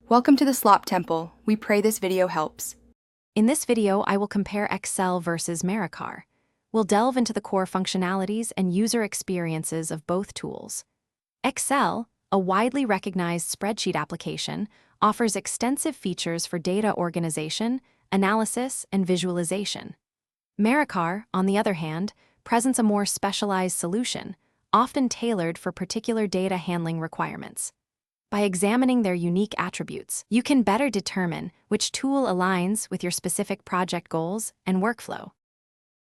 Welcome to the Slop Temple. We pray this video helps. In this video, I will compare Excel versus MariKar. We'll delve into the core functionalities and user experiences of both tools. Excel, a widely recognized spreadsheet application, offers extensive features for data organization, analysis, and visualization. MariKar, on the other hand, presents a more specialized solution, often tailored for particular data handling requirements. By examining their unique attributes, you can better determine which tool aligns with your specific project goals and workflow.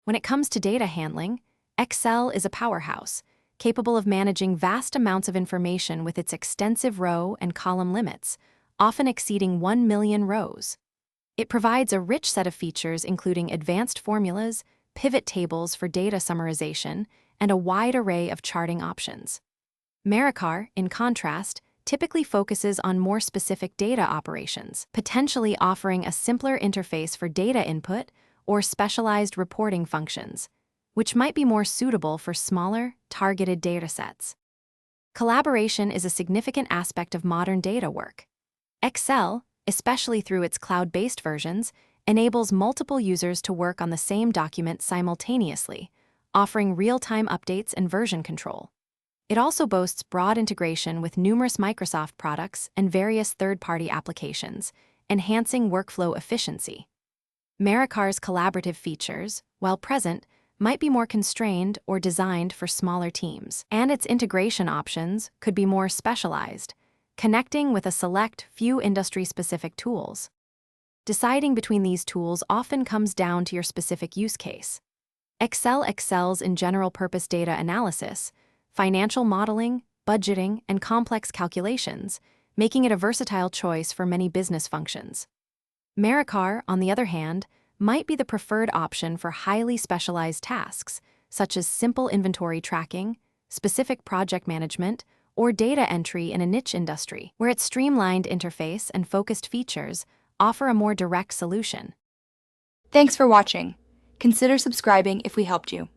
When it comes to data handling, Excel is a powerhouse, capable of managing vast amounts of information with its extensive row and column limits, often exceeding 1 million rows. It provides a rich set of features including advanced formulas, pivot tables for data summarization, and a wide array of charting options. MariKar, in contrast, typically focuses on more specific data operations, potentially offering a simpler interface for data input or specialized reporting functions, which might be more suitable for smaller, targeted datasets. Collaboration is a significant aspect of modern data work. Excel, especially through its cloud-based versions, enables multiple users to work on the same document simultaneously, offering real-time updates and version control. It also boasts broad integration with numerous Microsoft products and various third-party applications, enhancing workflow efficiency. MariKar's collaborative features, while present, might be more constrained or designed for smaller teams, and its integration options could be more specialized, connecting with a select few industry-specific tools. Deciding between these tools often comes down to your specific use case. Excel excels in general-purpose data analysis, financial modeling, budgeting, and complex calculations, making it a versatile choice for many business functions. MariKar, on the other hand, might be the preferred option for highly specialized tasks, such as simple inventory tracking, specific project management, or data entry in a niche industry, where its streamlined interface and focused features offer a more direct solution. Thanks for watching. Consider subscribing if we helped you.